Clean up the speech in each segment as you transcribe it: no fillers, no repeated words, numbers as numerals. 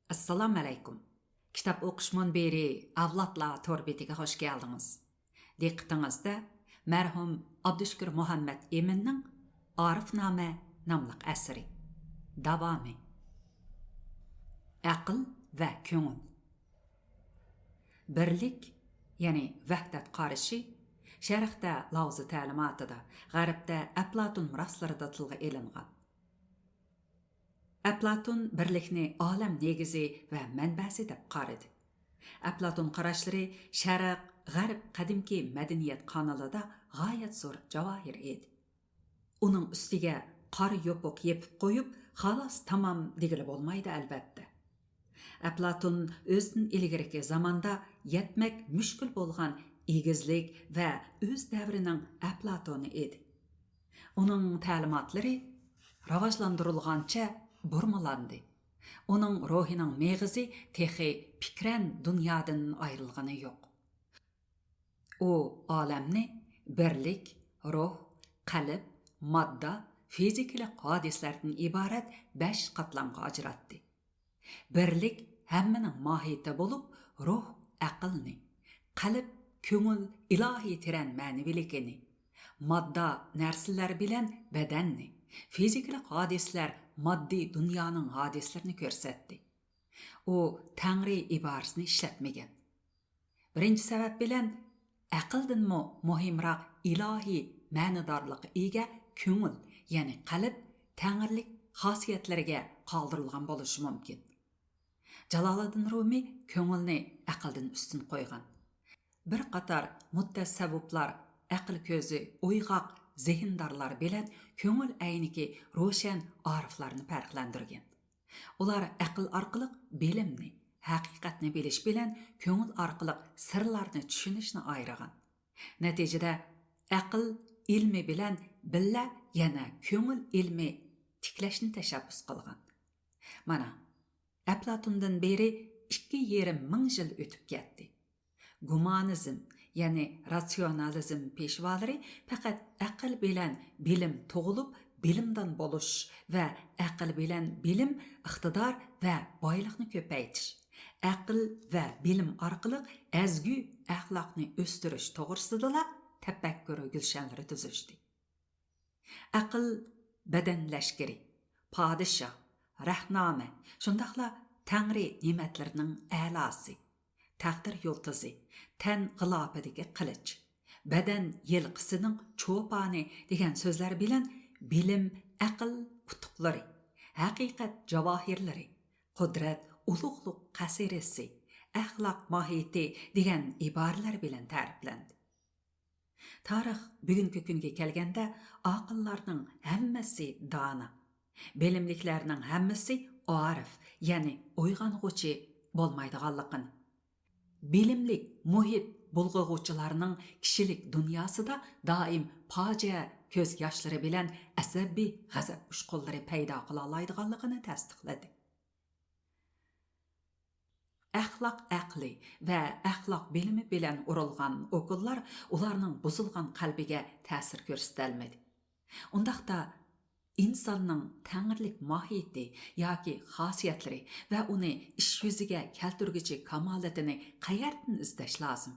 Assalamu alaykum. Kitap o'qish munbiri Avlodlar tor betiga xush keldingiz. Diqqatingizda mərhum Abdushukur Muhammad Eminning Arifnoma nomli asari. Davomi. Aql va ko'ngil. Birlik, ya'ni vahdat qarashi Sharqda Laozi ta'limotida, G'arbda Aflatun miroslarida tilga elingan. Aflatun birlikni olam negizi va manbasi deb qaradi. Aflatun qarashlari Sharq, G'arb qadimki madaniyat kanalida g'oyat zo'r javohir edi. Uning ustiga qora yopiq yepib qo'yib, xolos tamom degili bo'lmaydi albatta. Aflatun o'zidan ilgariki zamonda yetmak mushkul bo'lgan egizlik va o'z davrining Aflatuni edi. Uning ta'limotlari rivojlantirilgancha burmalandi. Onun ruhining meg'izi texi fikran dunyodan ayrilgani yo'q. U olamni birlik, ruh, qalb, modda, fizikalik hodislardan iborat 5 qatlamga ajratdi. Birlik hammaning mohiyati bo'lib, ruh aqlni, qalb ko'ngil ilohiy tiran ma'naviligini, modda narsalar bilan badanni, fizikalik hodislar moddiy dunyoning hodislarini ko'rsatdi. U Tangri iborasini ishlatmagan. Birinchi sabab bilan aqldanmi muhimroq ilohiy ma'nodorlikqa ega ko'ngil, ya'ni qalb tangrilik xosiyatlariga qoldirilgan bo'lishi mumkin. Jaloliddin Rumi ko'ngilni aqldan ustun qo'ygan. Bir qator mutasavviflar aql ko'zi uyg'oq zehindorlar bilan ko'ngil ayniki ro'shan ariflarni farqlandirgan. Ular aql orqali bilimni, haqiqatni bilish bilan ko'ngil orqali sirlarni tushunishni ayirgan. Natijada aql ilmi bilan billa yana ko'ngil ilmi tiklashni tashabbus qilgan. Mana Aflatundan beri 2,5 ming yil o'tib ketdi. Gumanizm, ya'ni ratsionalizm peshvolari faqat aql bilan bilim tug'ilib, bilimdan bo'lish va aql bilan bilim iqtidor va boylikni ko'paytirish, aql va bilim orqali azgu axloqni o'stirish to'g'risida tafakkur gulshanlari tuzishdi. Aql badan lashkari, podshoh, rahnoma, shundaqla Tangri ne'matlarining a'losi, taqdir yulduzi, tan g'ilofidagi qilich, badan yilqisining cho'poni degan so'zlar bilan bilim, aql qutuqlari, haqiqat javohirlari, qudrat, ulug'liq qasirasi, axloq mohiyati degan iboralar bilan ta'riflandi. Tarix bugungi kunga kelganda aqllarning hammasi dona, bilimliklarning hammasi arif, ya'ni uyg'ong'uchi bo'lmaydiganligini, bilimlik muhit bulg'ug'uvchilarning kishilik dunyosida doim fojia ko'z yoshlari bilan asabiy g'azab ushqunlari paydo qila oladiganligini tasdiqladi. Axloq aqli va axloq bilimi bilan urilgan o'qullar ularning buzilgan qalbiga ta'sir ko'rsatolmadi. Undaqda insonning tangirlik mohiyati yoki xosiyatlari va uni ish yuziga keltirguchi kamolatini qayerdan izlash lozim?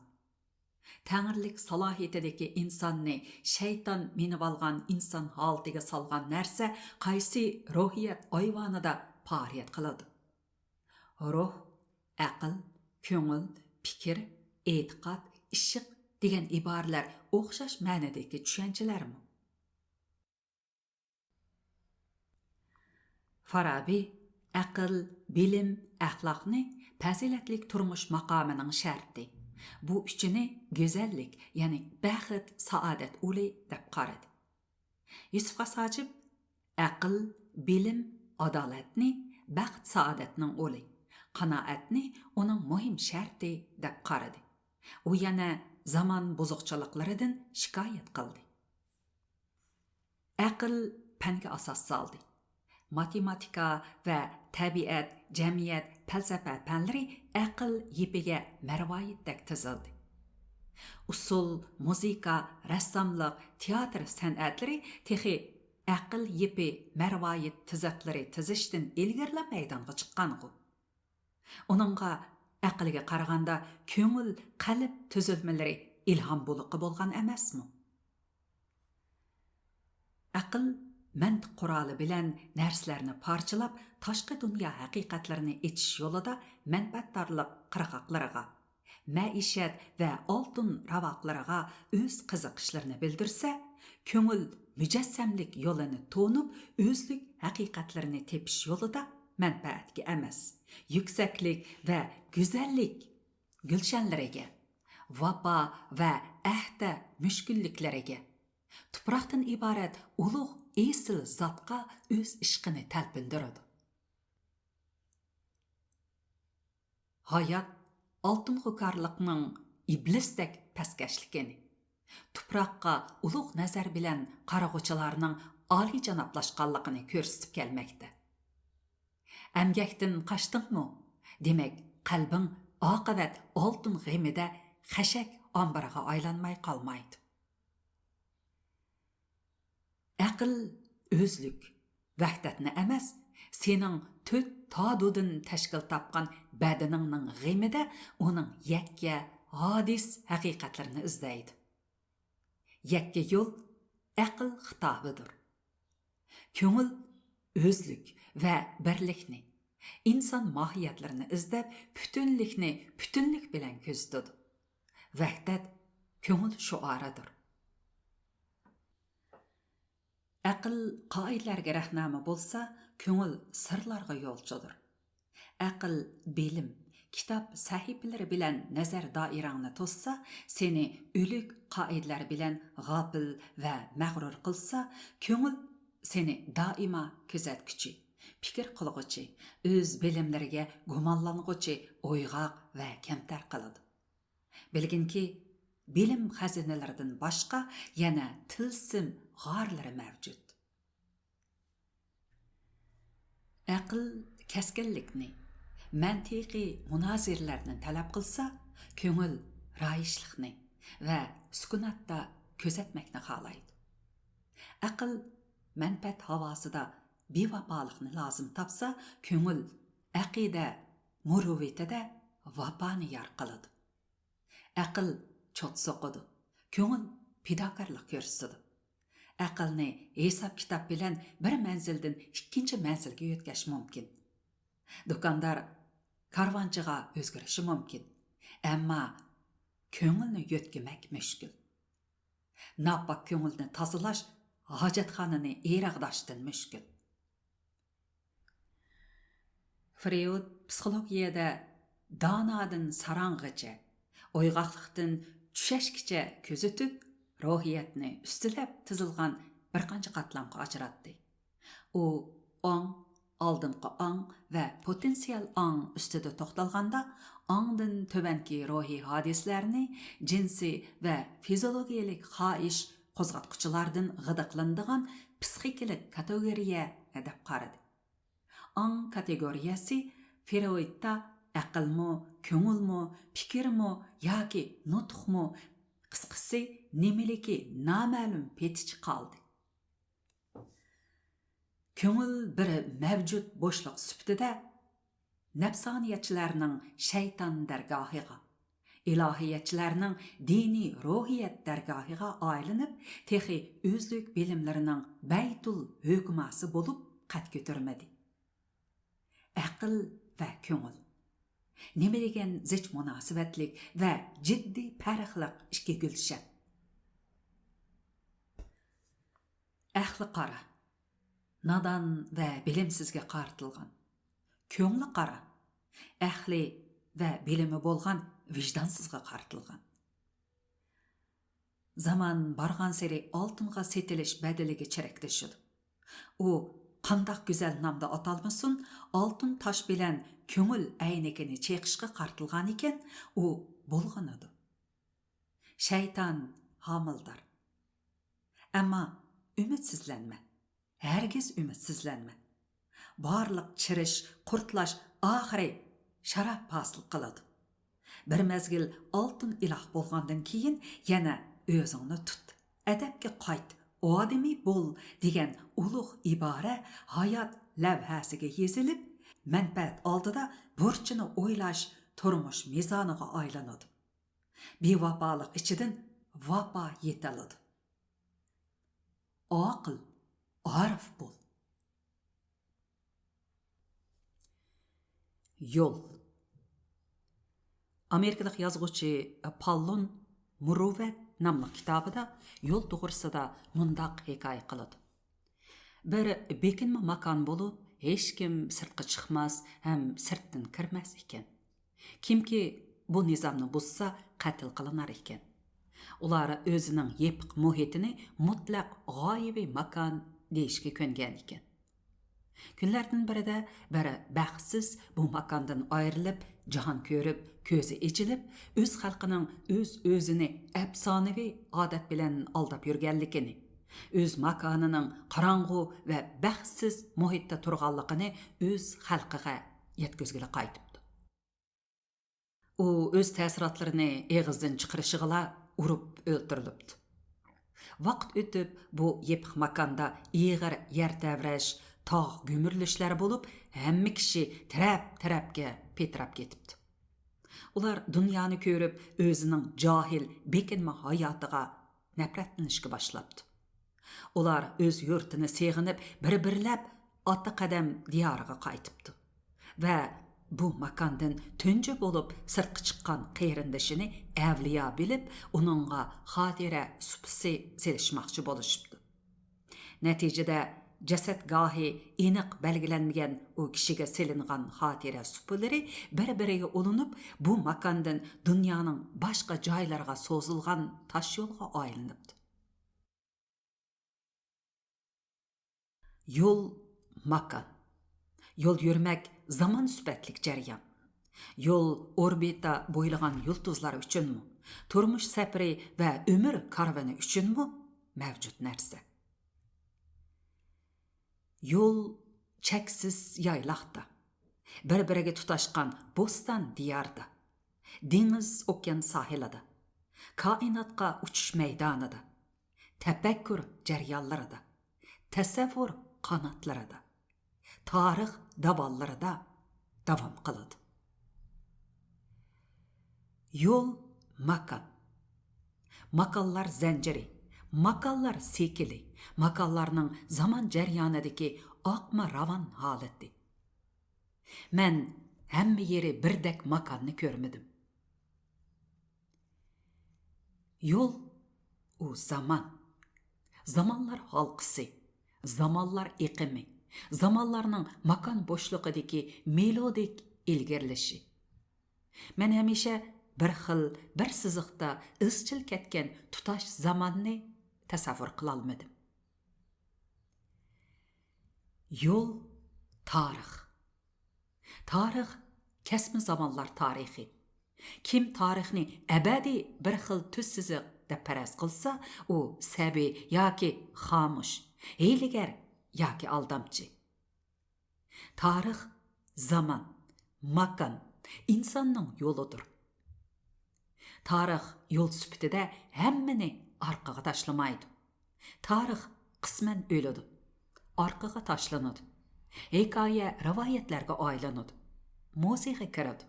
Tangirlik salohiyatidagi insonni shayton minib olgan inson holatiga solgan narsa qaysi ruhiyat ayvonida faoliyat qiladi? Ruh, aql, ko'ngil, fikr, e'tiqod, ishq degan iboralar o'xshash ma'nodagi tushunchalarmi? Farabi aql, bilim, axloqni fazilatlik turmush maqomining sharti. Bu uchini go'zallik, ya'ni baxt, saodat uli deb qaradi. Yusuf Qasojib aql, bilim, adolatni baxt, saodatning uli, qanoatni uning muhim sharti deb qaradi. U yana zamon buzuqchiliklaridan shikoyat qildi. Aql fanga asos soldi. Matematika va tabiat, jamiyat, falsafa fanlari aql yipiga marvoyitdek tizildi. Usul, muzika, rassomlik, teatr san'atlari texi aql yipi marvoyit tiziqlari tizishdan ilgirla maydonga chiqqan. Onunğa aqlga qaraganda ko'ngil qalb tuzilmalari ilhom buluqi bo'lgan emasmi? Aql mantiq quroli bilan narsalarni parchalab, tashqi dunyo haqiqatlarini etish yo'lida manfaatdorlik qirg'oqlariga, maishat va oltin ravoqlariga o'z qiziqishlarini bildirsa, ko'ngil mujassamlik yo'lini to'nib, o'zlik haqiqatlarini tepish yo'lida manfaatga emas, yuksaklik va go'zallik gulshanlariga, vafo va ahda mushkulliklariga, tuproqdan iborat ulug' esil zotga o'z ishqini talpindiradi. Hayot oltin hukarlikning iblisdek pastkashligini, tuproqqa ulug' nazar bilan qarag'uvchilarning oliyjanoblashganligini ko'rsatib kelmoqda. Əmgəkdən qaçdınmı? Demək, qalbin oqibat oltin g'emida xashak ombiriga aylanmay qolmaydi. Aql o'zlik, vahdatni emas, sening to'rt tadudin tashkil topgan badaningning g'emida uning yakka, hadis haqiqatlarini izlaydi. Yakka yo'l aql xitobidir. Ko'ngil o'zlik va birlikni, inson mohiyatlarini izlab, butunlikni butunlik bilan ko'zitadi. Vahdat ko'ngil shuoridir. Aql qoidalarga rahnoma bo'lsa, ko'ngil sirlarga yo'lchidir. Aql bilim, kitob sahifalari bilan nazar doirangni to'ssa, seni o'lik qoidalar bilan g'ofil va mag'rur qilsa, ko'ngil seni doimo kuzatguchi, fikr qilg'uchi, o'z bilimlariga gumonlang'uchi, o'yg'oq va kamtar qiladi. Bilginki, bilim xazinalaridan boshqa yana tilsim g'orlari mavjud. Aql kaskinlikni, mantiqiy munozirlarni talab qilsa, ko'ngil royishlikni va sukunatda kuzatmakni xohlaydi. Aql manfaat havosida bevafolikni lozim topsa, ko'ngil aqida muruvvetida vafoni yor qiladi. Aql chot so'qidi, ko'ngil fidokorlik ko'rsatadi. Aqlni hisob kitob bilan bir manzildan ikkinchi manzilga yo'tkazish mumkin. Do'kondor karvonchiga o'zgarishi mumkin, ammo ko'ngilni yo'tkamak mushkul. Nopok ko'ngilni tozalash hojatxonani erag'dashdan mushkul. Freud psixologiyada donodan sarong'icha, o'yg'oqlikdan tushashgacha ko'zitib, ruhiyatni ustilab tizilgan bir qancha qatlamga ajratdi. U ong, oldingi ong va potensial ong ustida to'xtalganda, ongdan tubanki ruhiy hodislarni jinsiy va fiziologiyalik xohish qo'zg'atquchilardan g'idiqlanadigan psixikalik kategoriya deb qaradi. Ong kategoriyasi Freudda aqlmi, ko'ngilmi, fikrmi yoki nutqmi, qisqasi nimaliki noma'lum petichi qoldi. Ko'ngil bir mavjud bo'shliq sifatida nafsoniyatchilarning shayton dargohiga, ilohiyatchilarning diniy ruhiyat dargohiga aylanib, texi o'zlik bilimlarining baytul hukmasi bo'lib qad ko'tarmadi. Aql va ko'ngil nima degan zich munosabatlik va jiddiy farqliq ikki gulshan. Aqli qara, nodon va bilimsizga qartilgan. Ko'ngli qara, aqli va bilimi bo'lgan vijdonsizga qartilgan. Zaman bargan seri oltinga setilish badaliga chirakdashidi. U qandaq go'zal nomda atalmasin, oltin tosh bilan ko'ngil aynigini cheqishga qartilgan ekan, u bo'lgan edi. Shayton homildor. Ammo ümidsizlanma. Hergiz ümidsizlanma. Barliq chirish, qurtlash oxiri sharaf hosil qiladi. Bir mezgil oltin iloh bo'lgandan keyin yana o'zingni tut, adabga qayt, odamiy bo'l degan ulug' ibora hayot lavhasiga yezilib, Manfaat oldida burchini o'ylash turmush mezoniga aylanadi. Bevafoliq ichidan vafo yetiladi. Aql, arif bo'l. Yo'l. Amerikalik yozuvchi Pallon Muruvvat nomli kitobida yo'l to'g'risida mundaq hikoya qiladi. Bir bekinma makon bo'lib, hech kim sirtqa chiqmas ham sirtdan kirmas ekan. Kimki bu nizomni buzsa qatl qilinar ekan. Ular o'zining yepiq muhitini mutlaq g'oyaviy makon deyishga ko'ngan ekan. Kunlardan birida biri baxtsiz bu makondan ayrilib, jahon ko'rib, ko'zi echilib, o'z xalqining o'zini afsonaviy odat bilan aldab yurganligini, o'z makonining qorong'u va baxtsiz muhitda turganligini o'z xalqiga yetkazgili qaytibdi. U o'z ta'sirotlarini eg'izdan chiqarishig'ila urib o'ldirilibdi. Vaqt o'tib bu yepiq makonda ig'ir yer tavrash, tog' gumurlishlar bo'lib, hamma kishi taraf-tarafga petirab ketibdi. Ular dunyoni ko'rib, o'zining johil, bekinma hayotiga nafratlanishga boshlabdi. Ular o'z yurtini seg'inib, bir-birlab ota qadam diyoriga qaytibdi. Va bu makondan tunji bo'lib sirtqa chiqqan qayrindishini avliyo bilib, uningga xotira supisi selishmoqchi bo'lishibdi. Natijada jasadgohi aniq belgilanmagan u kishiga selingan xotira supilari bir-biriga ulinib, bu makondan dunyoning boshqa joylariga so'zilgan tosh yo'lga aylanibdi. Yo'l makon. Yo'l yurmak zaman sübetlik jarayon. Yo'l orbita bo'ylagan yulduzlar uchunmi, turmush safari va umr karvoni uchunmi mavjud narsa. Yo'l cheksiz yayloqda, bir-biriga tutashgan bo'ston diyorda, dengiz okean sohilida, koinotga uchish maydonida, tafakkur jarayonlarida, tasavvur qanotlarida, tarix davollarida davom qiladi. Yo'l makon. Makonlar zanjiri, makonlar sekili, makonlarning zaman jarayonidagi oqma ravon holati. Men hamma yeri birdek makonni ko'rmadim. Yo'l u zaman. Zamonlar halqisi, zamonlar iqimi, zamonlarning makon bo'shlig'idagi melodik ilgirlishi. Men hamisha bir xil, bir siziqda izchil ketgan tutash zamonni tasavvur qila olmadim. Yo'l tarix. Tarix kesma zamonlar tarixi. Kim tarixni abadiy bir xil tuz siziq deb faraz qilsa, u sabiy yoki xomush, hiylagar yoki aldamchi. Tarix zaman, makon, insonning yo'lidir. Tarix yo'l sifatida hammani orqaga tashlamaydi. Tarix qisman o'ladi, orqaga tashlanadi. Hikoya rivoyatlarga aylanadi, musiqa kiradi.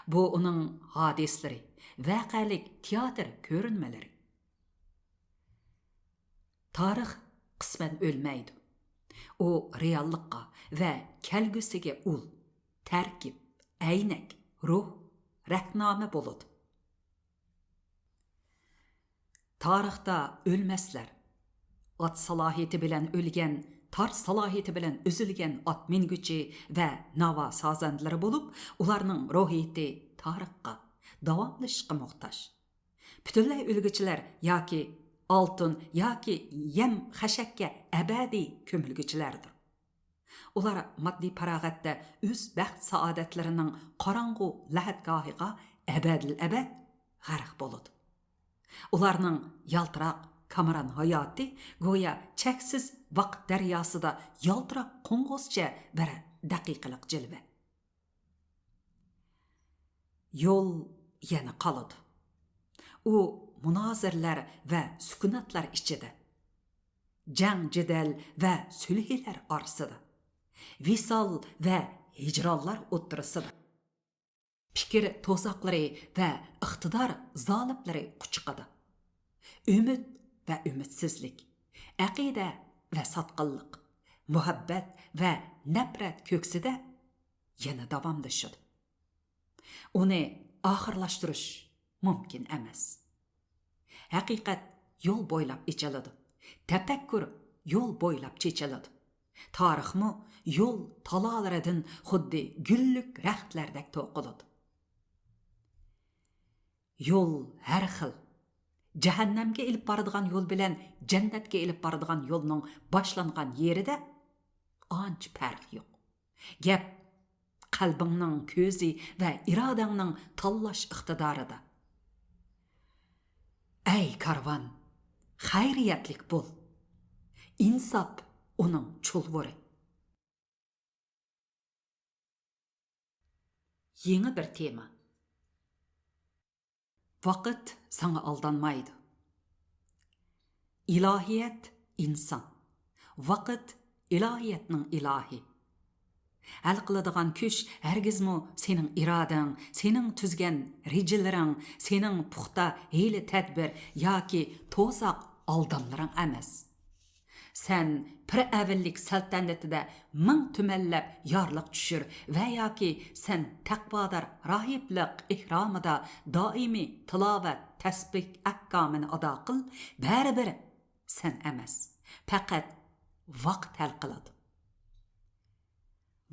Bu uning hodislari, voqelik teatr ko'rinmalari. Tarix qisman o'lmaydi. U reallikqa va kelgusiga ul, tarkib, aynak, ruh, rahnoma bo'ladi. Tarixda ölməslər, at salohiyati bilan o'lgan, tar salohiyati bilan üzülgan at mingüchi va navo sozandalari bo'lib, ularning ruhiyati tarixga, davomlashishga muhtoj. Butunlay o'lguchilar yoki oltin yoki yem xashakka abadiy ko'milguchilardir. Ular moddiy farog'atda o'z baxt saodatlarining qorong'u lahatgohiga abadil-abad g'arq bo'ladi. Ularning yaltiroq kameran hayoti go'yo cheksiz vaqt daryosida yaltiroq qo'ng'izcha bir daqiqalik jilva. Yo'l yana qoladi. U munozirlar va sukunatlar ichida, jang jidal va sulhlar orasida, visol va hicronlar o'ttirisida. Fikir to'saqlari va iqtidor zoliblari quchiqida. Umid va umidsizlik, aqida va sotqinlik, muhabbat va nafrat ko'ksida yana davomlashadi. Uni oxirlashtirish mumkin emas. Haqiqat yo'l bo'ylab ichiladi. Tafakkur yo'l bo'ylab chechiladi. Tarixmi yo'l talalaridan xuddi gullik raxtlardek to'qiladi. Yo'l har xil. Jahannamga ilib boradigan yo'l bilan jannatga ilib boradigan yo'lning boshlangan yerida ancha farq yo'q. Gap qalbingning ko'zi va irodangning tanlash iqtidorida. Ey karvan, xayriyatlik bo'l. İnsaf onun çulvori. Yeni bir tema. Vaqt sana aldanmaydı. İlahiyet insan. Vaqt ilahiyetning ilahi. Hal qiladigan kuch hargizmi sening irodang, sening tuzgan rejalaring, sening puxta hiyla tadbir yoki to'saq aldamlaring emas. Sen pir-avillik saltanatida ming tumallab yorliq tushir va yoki sen taqvodor rohiblik ihromida doimiy tilovat, tasbih ahkomini ado qil, baribir sen emas. Faqat vaqt hal qiladi.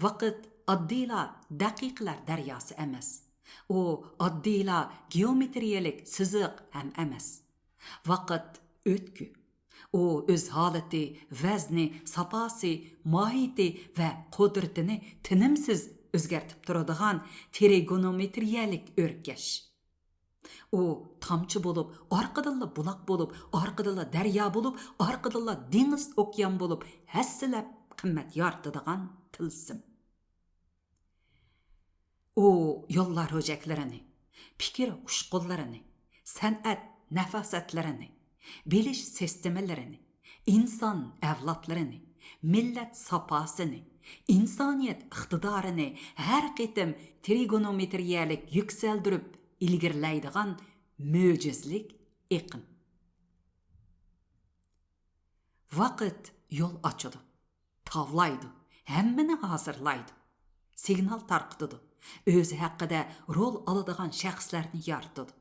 Vaqt oddiyla daqiqalar daryosi emas. U oddiyla geometriyalik siziq ham emas. Vaqt o'tku. O öz halati, vazni, sapasi, mahiyeti ve kudretini tinimsiz özgertip turadigan trigonometriyalik örkeş. O tamçı bolup, arqadilla bulaq bolup, arqadilla daryo bolup, arqadilla dengiz okyan bolup, hassilab qimmat yaratadigan tilsim. O yollar höjeklerini, fikir uşqullarini, san'at nafasatlarini, biliş sistemlerini, insan evlatlarını, millet sapasını, insaniyet iqtidarını her qitim trigonometriyalik yükseldirip ilgirlaydigan möcüzlik iqin. Vaqt yol açıdı, tavlaydı, hemmini hazırlaydı, signal tarqıtıdı, özü haqqida rol aladigan şəxslərni yaratıdı.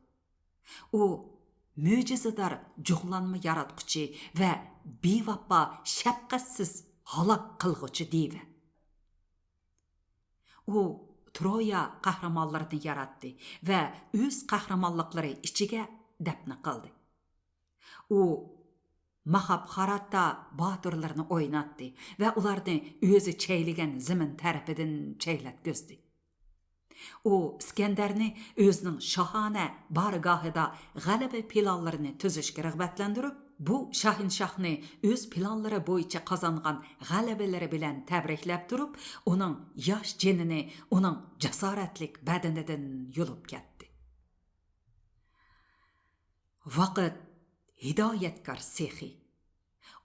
O möcüzedar cuğlanma yaratquchi ve bevafo shafqatsiz halok qilg'uchi diva. U Troya qahramonlarini yaratdi ve o'z qahramonliklari ichiga dafna qildi. U Mahabharatda botirlarni o'ynatdi ve ularni o'zi chaylagan zimin tarafidan chaylatgizdi. O İskenderni özünün şahane bargahida g'alaba planlarini tuzishga rag'batlantirib, bu Shahinshahni öz planlari bo'yicha qozongan g'alabalari bilan tabriklab turib, uning yosh jinini uning jasoratlik badanidan yulib ketdi. Vaqt hidoyatkor sehi.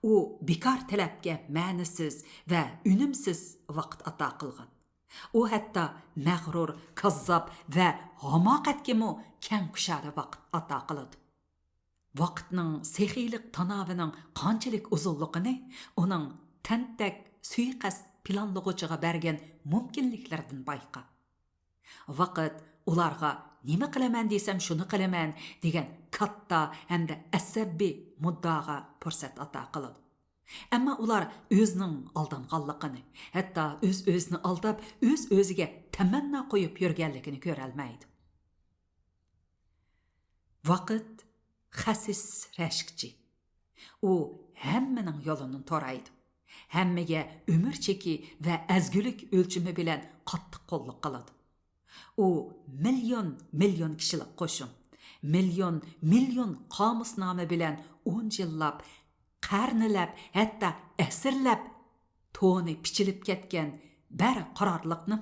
U bekor talabga ma'nisiz va unumsiz vaqt ato qilgan. O hatta mag'rur, kazzab ve hamoqatga keng kushada vaqt ato qiladi. Vaqtning sehiylik tanavining qanchalik uzunligini uning tantak suiqasd planlag'uchiga bergan mumkinliklardan bayqa. Vaqt ularga nima qilaman desam shuni qilaman degan katta hamda asabbiy muddaga fursat ato qiladi. Ama ular özünün aldanğanlığını, hatta öz-özünü aldab, öz-özüge temenna koyup yürgenlikini görelmeydi. Vaqt xasis rəşkçi. O hemmenin yolunun toraydı. Hemmege ömür çeki ve ezgülük ölçümü bilen qattiq qo'lliq qiladi. O milyon kişilik qo'shin, milyon qamusnoma bilen 10 yillab qarnilab, hatta asirlab to'ni pichilib ketgan bar qarorliqni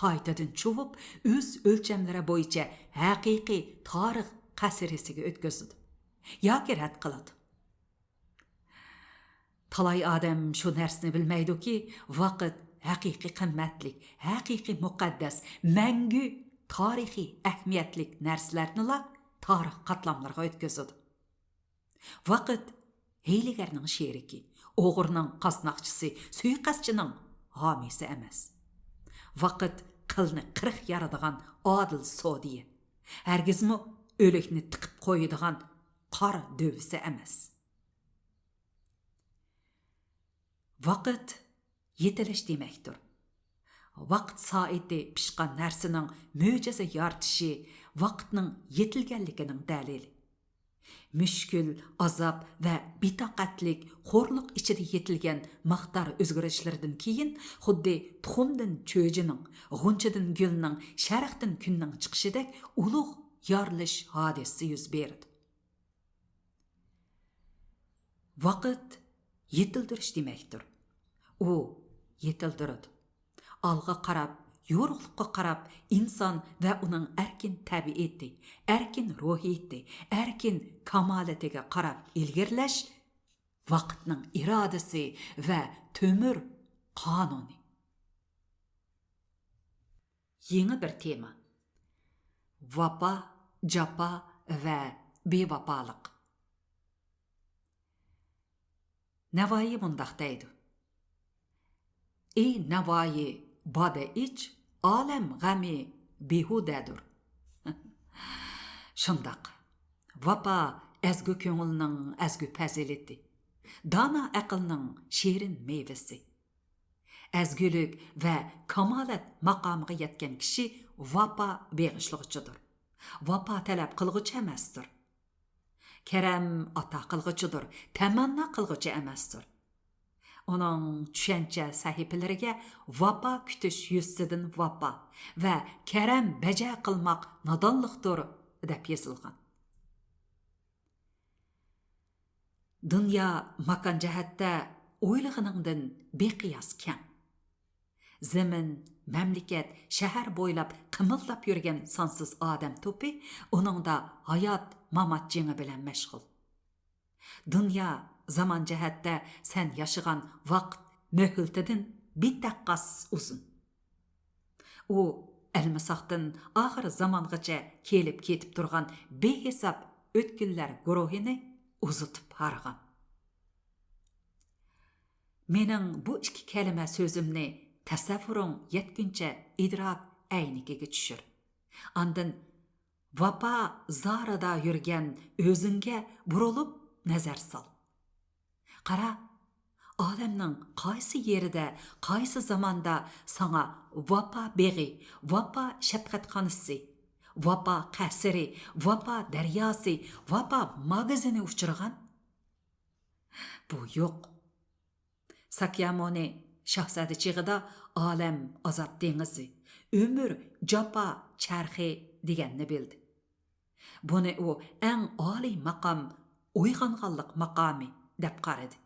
qaytadan chuvib, o'z o'lchamlari bo'yicha haqiqiy tarix qasrisiga o'tkazdi. Yoki rad qiladi. Talay odam shu narsani bilmaydi-ki, vaqt haqiqiy qimmatlik, haqiqiy muqaddas, mangu tarixiy ahamiyatlik narsalarni tarix qatlamlarga o'tkazadi. Vaqt hiylagarning sheriki, o'g'irning qasnaqchisi, suiqaschining homiysi emas. Vaqt qilni qirq yaradigan adil sodiya, hargizmi o'likni tiqib qo'yadigan qor dövisi emas. Vaqt yetilish demektir. Vaqt saati pishqan narsaning mo'jiza yaratishi vaqtning yetilganligining dalili. Müşkül, azap va bitaqatlik, xo'rliq ichida yetilgan maqdar o'zgarishlardan keyin xuddi tuxumdan cho'jining, g'unchadan gulning, sharqdan kunning chiqishidek ulug' yorilish hodisasi yuz berdi. Vaqt yetildirish demektir. U yetildiradi. Alga qarab, yorug'liqqa qarab inson va uning erkin tabiati, erkin ruhiyati, erkin kamolatiga qarab ilgirlash vaqtning irodasi va to'mir qonuni. Yeni bir tema. Vapa, japa va bevapalik. Navoiy mundaq deydi. Ey Navoiy, bada iç, alem g'ami behudadır. Shundaq. Vapa ezgu ko'ngilning ezgu fazilati, dana aqlning sherin meyvesi. Ezgulik va kamolat maqomiga yetgan kishi vapa beg'ishlig'ichidir. Vapa talab qilg'uchi emasdir. Karam ata qilg'uchidir, tamanna qilg'uchi emasdir. Onun tushuncha sahifalariga vapa kutish yuzidan vapa va karam baja qilmoq nodonlikdir deb yozilgan. Dünya makan jihatda o'ylig'iningdan beqiyos keng. Zamin, mamlakat, shahar bo'ylab qimillab yurgan sonsiz odam to'pi uningda hayot mamat jengi bilan mashg'ul. Dünya zaman jihatda sen yaşagan vaqt möhültidin bitaqqas uzun. U almasaqdan oxir zamongacha kelib ketib turgan behisob o'tkinlar guruhini uzutib hargan. Mening bu ikki kalima so'zimni tasavvuring yetguncha idrok aynikiga tushir. Andin vapa zarada yurgan o'zingga burilib nazar sol. Qara, olamning qaysi yerida, qaysi zamonda sana vapa beg'i, vapa shafqatxonasi, vapa qasri, vapa daryosi, vapa magazini uchirgan? Bu yo'q. Sakyamuni Shahzada chig'ida olam azob dengizi, umr japa charxi deganni bildi. Buni u eng oliy maqom, uyg'onganlik maqomi deb qaradi.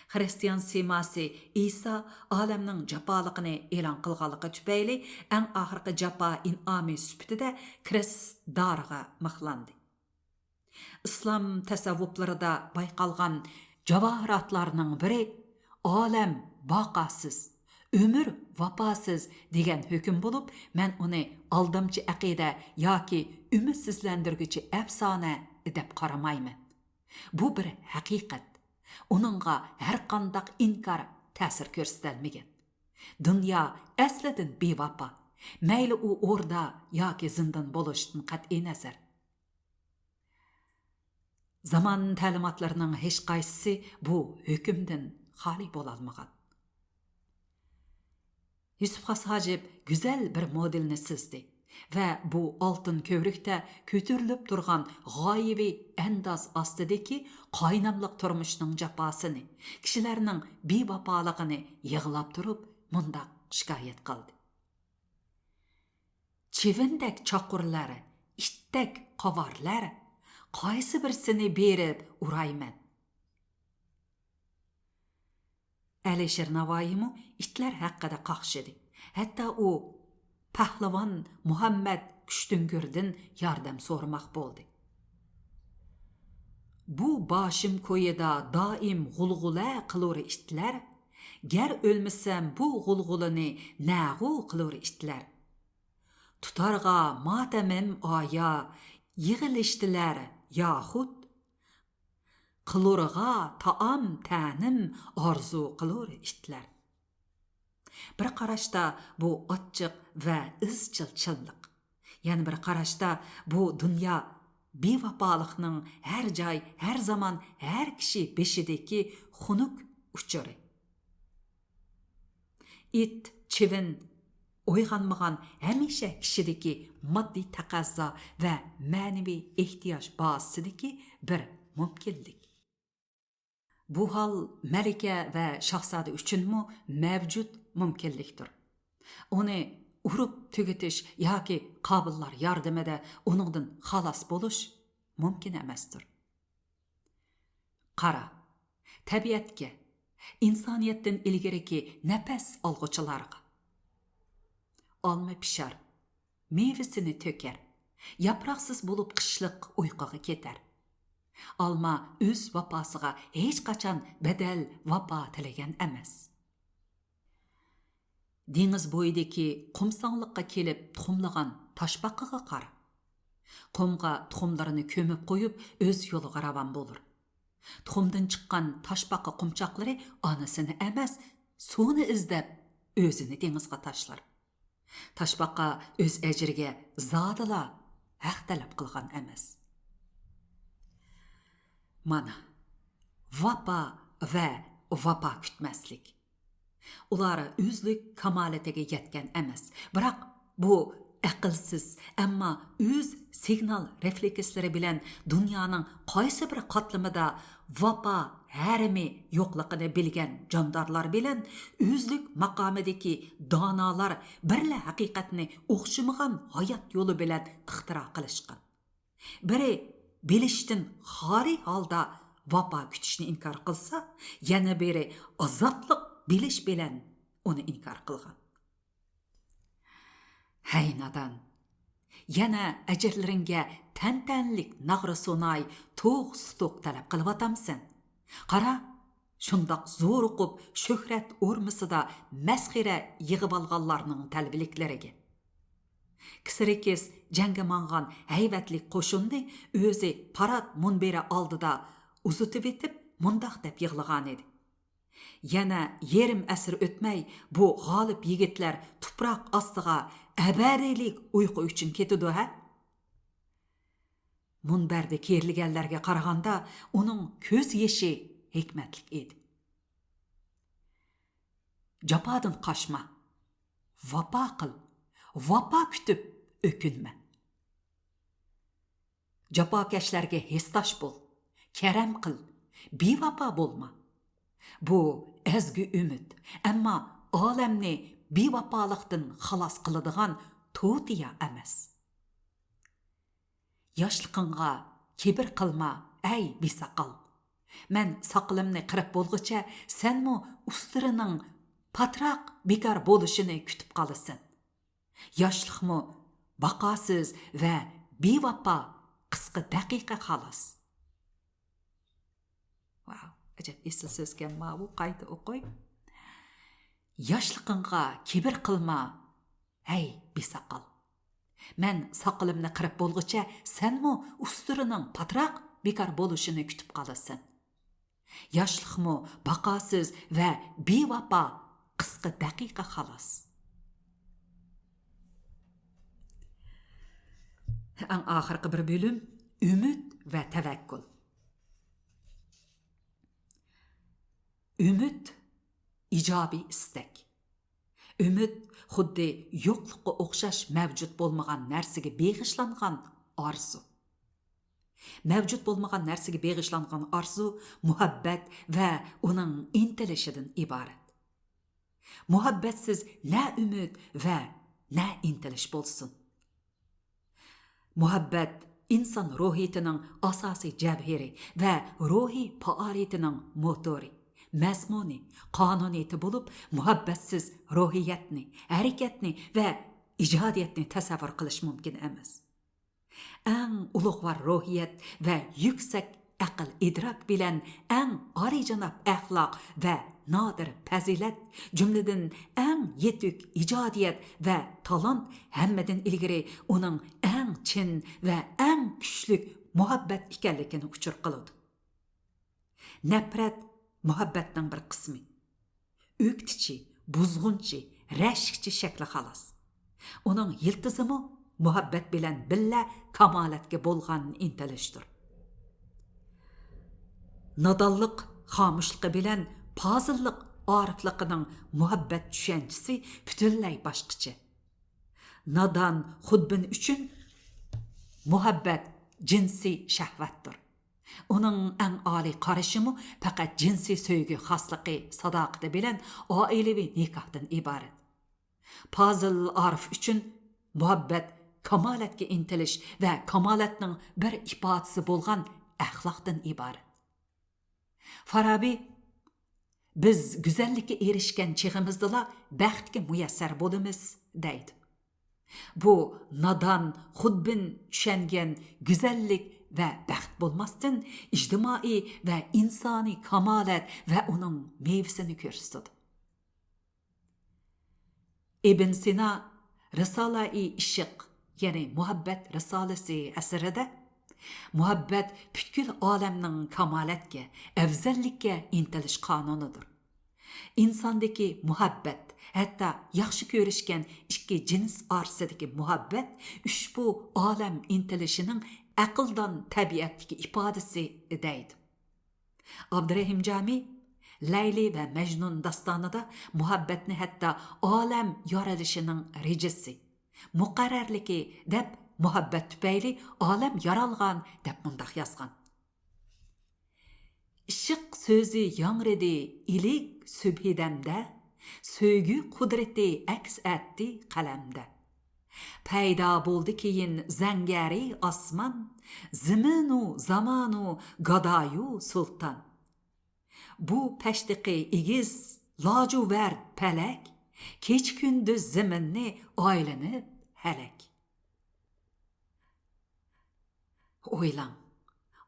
Hristiyan simasi İsa olamning japoligini e'lon qilganligi tufayli eng oxirgi japo in'omi sifatida Krist doriga mixlandi. Islom tasavvuflarida bayqalgan javohiratlarning biri olam baqasiz, umr vafosiz degan hukm bo'lib, men uni aldamchi aqida yoki umidsizlantirguchi afsona deb qaramayman. Bu bir haqiqat. Onunğa her qandaq inkar ta'sir ko'rsatilmagan. Dünya aslidan bevapa. Mayli u orda yoki zindon bo'lishdan qat'iy nazar. Zaman ta'limotlarining hech qaysisi bu hukmdan xoli bo'la olmagan. Yusuf Xas Hojib güzel bir modelni sizdi ve bu altın kövrükte kötürülüp durgan g'oyiviy andoz ostidagi qaynamliq turmushning jafosini, kishilarning bevafoligini yig'lab turib mundaq shikoyat qildi. Chivindak chaqurlari, itdak qovarlar, qaysi birsini berib urayman. Alisher Navoiymi itlar haqida qaqshidi. Hatta u pahlavon Muhammad Kushtingurdan yordam so'ramoq bo'ldi. Bu boshim ko'yida doim g'ulg'ula qilur itlar Ger ölmesem bu gulgulini näğu qılır itler. Tutarga matemim aya yığılıştılar yahut qılırga taam tänim arzu qılır itler. Bir qaraşda bu açıq və izchil çıllık. Yani bir qaraşda bu dünya bevapalıqның her joy, her zaman, her kişi beşideki xunuk uçları. İt, çivin, oyğanmağan həmişə kişideki maddi taqazza və mənevi ihtiyaç bazısideki bir mümkinlik. Bu hal Melike və Şahzadə üçünmü mevcut mümkinlikdir. Onu urup tüketiş yoki qabillar yardımida onundan xalas boluş mümkün emasdir. Qara, tabiatga, insoniyatdan ilgariki nafas olg'uchilarga olma pishar, mevasini to'kar, yaproqsiz bo'lib qishliq uyquga ketar. Alma o'z vafosiga hech qachon bedel vafo tilagan emas. Dengiz bo'yidagi qumsonliqqa kelib tuxumlagan toshbaqiga qara. Qumga tuxumlarini ko'mib qo'yib, o'z yo'liga ravon bo'lur. Tuxumdan chiqqan toshbaqi qumchoqlari onasini emas, suvni izlab o'zini dengizga tashlar. Toshbaqa o'z ajriga zodila haq talab qilgan emas. Mana vapa va vapa kutmaslik. Ular o'zlik kamolatiga yetgan emas. Biroq bu aqlsiz, ammo o'z signal reflekslari bilan dunyoning qaysi bir qatlamida vapa harimi yo'qligini bilgan jondorlar bilan o'zlik maqomidagi donolar birla haqiqatni o'xshamagan hayot yo'li bilan ixtiro qilishgan. Biri bilishdan xori holda vapa kutishni inkor qilsa, yana biri azoblik bilish bilan uni inkor qilgan. Hay nadan, yana ajrlaringga tantanlik nag'ri sonay to'q stoq talab qilvatamsan. Qara, shundoq zo'r o'qib shuhrat o'rmisida masxira yig'ib olganlarning talbiliklariga. Kisirikis jangga mangan hayvatlik qo'shinni o'zi parad munberi oldida uzutib etib mundaq deb yig'lagan edi. Yana yerim asr o'tmay bu g'olib yigitlar tuproq ostiga abadilik uyqu uchun ketidi ha? Munbarda kerilganlarga qaraganda uning ko'z yeshi hikmatlik edi. Japodan qochma, vafo qil, vafo kutib o'kinma. Japokashlarga hesdosh bo'l, karam qil, bevafo bo'lma. Bu ezgu umid, ammo olamni bevafolikdan xalos qiladigan to'tiya emas. Yoshliqingga kibr qilma, ey besaqal. Men saqlimni qirib bo'lguncha, senmi ustirining patroq bekor bo'lishini kutib qolasan. Yoshliqmi baqosiz va bevafo qisqa daqiqa xolos. Wow, ajab esli so'zga bu qayta o'qoy. Yoshliqingga kibr qilma, ey besaqal. Men saqlimni qirib bo'lguncha, senmi ustirining patroq bekor bo'lishini kutib qolasan. Yoshliqmi baqosiz va bevafo qisqa daqiqa xolos. Eng oxirgi bir bölüm umid va tavakkul. Umid ijobiy istak. Umid xuddi yo'qlikqa o'xshash mavjud bo'lmagan narsaga beg'ishlangan orzu. Mavjud bo'lmagan narsaga beg'ishlangan orzu muhabbat va uning intilishidan iborat. Muhabbatsiz na umid va na intilish bo'lsin. Muhabbat inson ruhiyatining asosiy javhiri va ruhiy faoliyatining motori, mazmuni, qonuniyati bo'lib, muhabbatsiz ruhiyatni, harakatni va ijodiyatni tasavvur qilish mumkin emas. Eng ulug'vor ruhiyat va yuksak aql idrok bilan eng olijanob axloq va nadir fazilat, jumladan eng yetuk ijodiyat va talant hammadan ilgari uning eng chin va eng kuchli muhabbat ekanligini uchur qiladi. Nafrat muhabbatning bir qismi. O'ktichi, buzg'unchi, rashkchi shakli xolos. Uning yiltizimi muhabbat bilan billa kamolatga bo'lgan intilishdir. Nadonliq xomushligi bilan fozillik orifligining muhabbat tushunchasi butunlay boshqacha. Nadon xudbin uchun muhabbat jinsiy shahvatdir. Uning eng oliy qarashimi faqat jinsiy sevgi xosligi sadoqati bilan oilaviy nikohdan iborat. Fozil orif uchun muhabbat kamolatga intilish va kamolatning bir ifodasi bo'lgan axloqdan iborat. Farabi biz go'zallikka erishgan chig'imizdala baxtga muyassar bo'lamiz deydi. Bu nadon xudbin tushungan go'zallik va baxt bo'lmasdan ijtimoiy va insoniy kamolat va uning mevasini ko'rsatadi. Ibn Sina Risala-i Ishq, ya'ni muhabbat risolasi asrida muhabbat butkul olamning kamolatga, afzallikka intilish qonunidir. İnsandaki muhabbat, hatta yaxshi ko'rishgan ikki jins orasidagi muhabbat ushbu olam intilishining aqldan tabiatdagi ifodasi deydi. Abdurahim Jami Layli va Majnun dastonida muhabbatni hatta olam yorilishining rejasi, muqarrarligi deb muhabbat tufayli olam yaralgan deb mundaq yozgan. Ishq so'zi yangridi ilik subhidamda, söygü kudreti aks etdi qalamda. Payda bo'ldi keyin zangari osmon, ziminu zamanu gadoyu sultan. Bu pashtiqi igiz lojuvard palak, kech kunduz ziminni aylanib halak. O'ylang,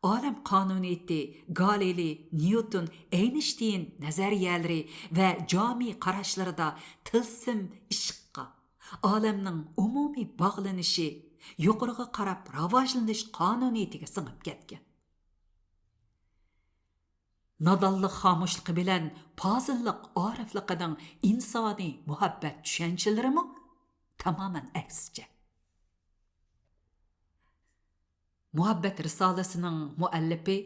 olam qonuniyati Galilei, Newton, Einstein nazariyalari va jami qarashlarida tilsim ishqqa, olamning umumiy bog'lanishi, yuqoriga qarab rivojlanish qonuniyatiga singib ketgan. Nadonlik xomushligi bilan fozillik orifligining insoniy muhabbat tushanchalarimi tamoman aksicha. Muhabbat risolasining muallifi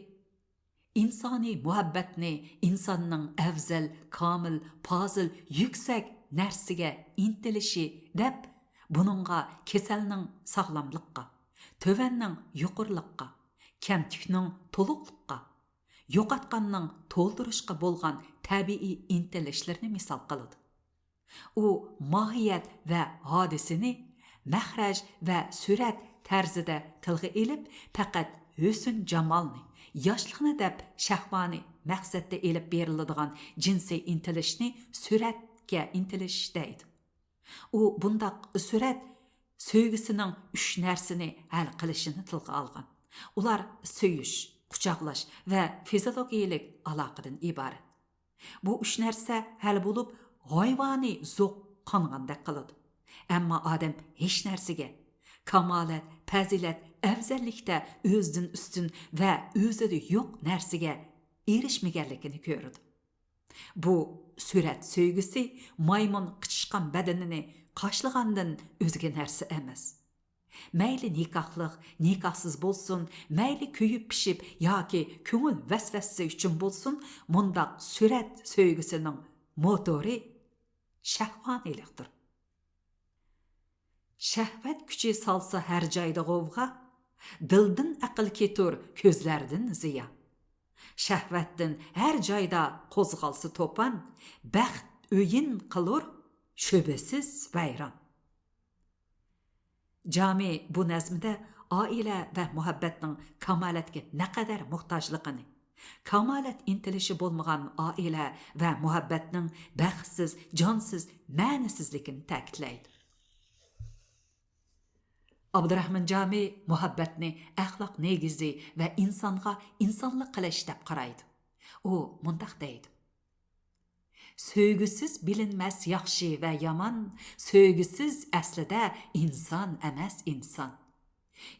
insoniy muhabbatni insonning afzal, komil, fozil, yuksak narsaga intilishi deb buningga kasalning sog'lomlikqa, tovanning yuqorliqqa, kamtikning to'liqliqqa, yo'qotganning to'ldirishga bo'lgan tabiiy intilishlarni misol qiladi. U mohiyat va hodisini mahraj va surat tarzida tilga elib, faqat husn jamolni, yoshlikni deb shahvoniy maqsadda elib beriladigan jinsiy intilishni suratga intilish deydi. U bundaq surat sevgisining 3 narsani hal qilishini tilga olgan. Ular söyish, quchoqlash va fiziologiyalik aloqadan iborat. Bu 3 narsa hal bo'lib, hayvoniy zo'q qongandek qiladi. Ammo odam hech narsaga kamolat, fazilat, afzallikda o'zidan ustun va o'zida yo'q narsaga erishmaganligini ko'radi. Bu surat sevgisi maymun qichishgan badanini qashlagandan o'zga narsa emas. Mayli nikohliq, nikohsiz bo'lsin, mayli kuyib pishib yoki ko'ngil vasvasasi uchun bo'lsin, mundaq surat sevgisining motori shahvoniylikdir. Shahvat kuchi salsa har joyda g'ovg'a, dildan aql ketur, ko'zlardan ziya. Shahvatdan har joyda qo'zg'alsa to'pan, baxt o'yin qilur, shubasiz vayron. Jami bu nazmida oila va muhabbatning kamolatga naqadar muhtojligini, kamolat intilishi bo'lmagan oila va muhabbatning baxtsiz, jonsiz, ma'nisizligini ta'kidlaydi. Abdurahman Jami muhabbatni axloq negizi va insonga insonlik qilish deb qaraydi. U mundaq deydi: Söygüsüz bilinməz yaxşı və yaman, söygüsüz əslində insan əməz insan.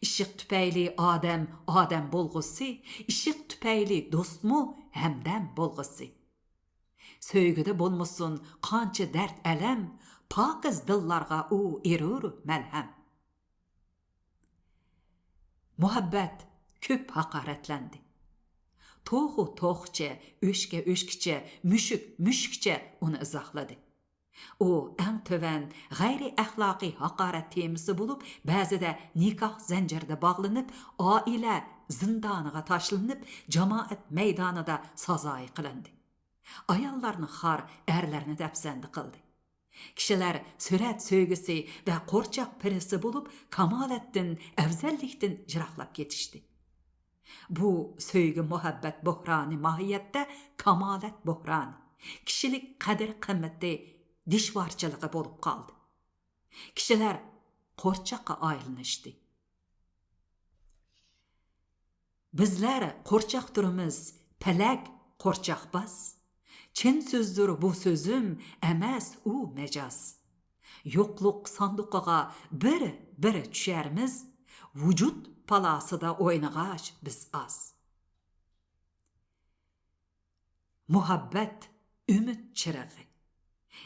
İşıq tüpəyli Adəm bolğusu, işıq tüpəyli dostmu həmdəm bolğusu. Söygüdə bolmusun qança dərd ələm, pakiz dillarga o erur məlhəm. Muhabbət köp haqaretlendi. Toğu toğça, öşke, müşükçe onu izahladı. O en töven, gayri əxlaqi haqaret temisi bulup, bəzide nikah zəncirde bağlanıp, aile zindanıga taşlanıp, cemaat meydanıda sazayı qılındı. Ayallarını xar, ərlərini dəpsəndi qıldı. Kişiler süret söygüsü ve korçak perisi bulup, kamalettin, evzelliktin jıraqlap yetişti. Bu söygü muhabbet buhranı mahiyette kamalet buhranı. Kişilik kadir kıymeti dişvarçılığı bolup kaldı. Kişiler korçakka ayrılıştı. Bizler korçak durumuz pelek korçak bas. Çin sözdür bu sözüm emez u mecaz. Yokluk sandıqağa bir düşerimiz, vücut palasıda oynağaç biz az. Muhabbet ümit çırağı.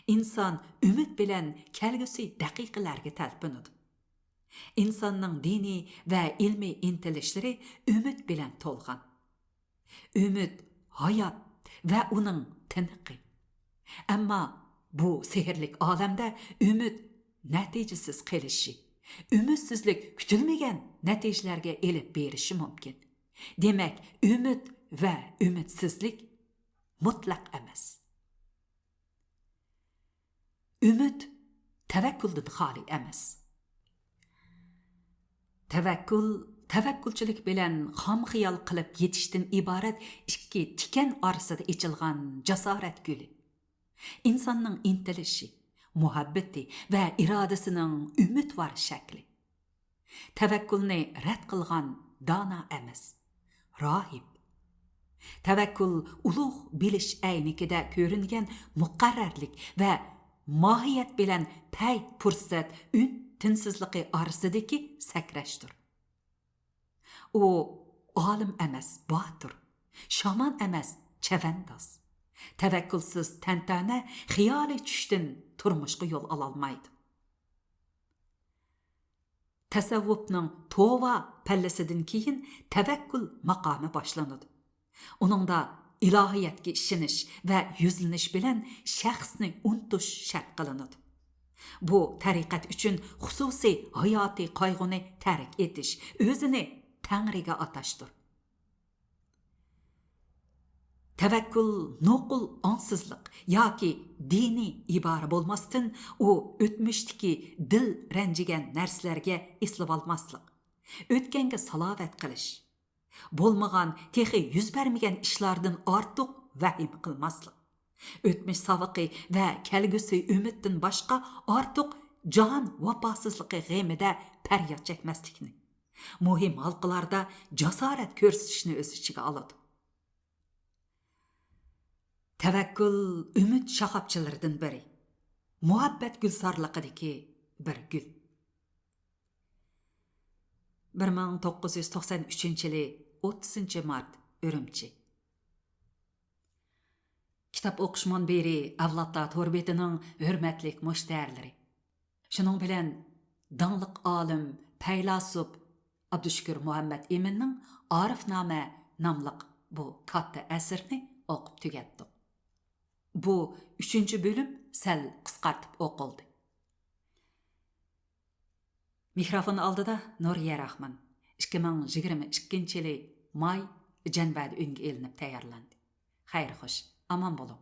İnsan ümit bilen kelgüsü daqiqalarga talpinadi. İnsanның dini ve ilmi intilişleri ümit bilen tolgan. Ümit hayat ve onun tiniqi. Ama bu sehirlik alemde ümit neticesiz qelishi, ümitsizlik kütülmegen neticelerge elip berişi mümkün. Demek ümit ve ümitsizlik mutlak emas. Ümit tevekkülden hali emas. Tevekkulchilik bilen ham xiyal qilib yetishdan ibaret ikki tikan orasida ichilgan jasorat guli. İnsanның intilişi, muhabbeti ve iradəsinin ümit var şəkli. Tevekkülni rədd qılğan dana emas, rahib. Tevekkül uluq biliş əynikide görüngen muqarrarlik ve mahiyet bilen pey pursat tinsizliği arasındaki sakrashdir. O alim emas, batır, şaman emas, çavandaz. Tevekkülsüz tentane xiyali düşdün turmuşqa yol alalmaydı. Tasavvufның tova pallasidan keyin tevekkül maqamı başlanıdı. Onunda ilahiyatga ishonish ve yüzlenish bilen shaxsni unutish shart qilinadi. Bu tariqat uchun xususiy hayotiy qayg'uni tark etish, o'zini Tangriga atashdir. Tevekkül noqul ansızlık yoki dini ibara bolmasdan o o'tmishdiki dil ranjigan narsalarga eslab olmaslik, o'tganga salovat qilish, bo'lmagan texi yuz bermagan ishlardan ortiq vahim qilmaslik, o'tmish saviqi va kelgusi umiddan boshqa ortiq jon vafosizligi g'amida faryod chekmaslikni, muhim halqalarda jasorat ko'rsatishni o'z ichiga oladi. Tevekkül ümit şahapçılardan biri. Muhabbet gülsarlıqidaki bir gül. 1993-yili 30 mart Ürümçi. Kitap o'qishman beri avlodlar to'rbetining hurmatlik mushtariylari. Shuning bilan dangliq olim, faylasuf Abdushukur Muhammad Eminning Arifnoma nomli bu katta asarni o'qib tugatdik. Bu 3. bölüm sel qisqartib o'qildi. Mikrofon oldida Nuriya Rahman 2022-yili may janvada unga elinib tayyorlandi. Xayr xo'sh, aman bo'ling.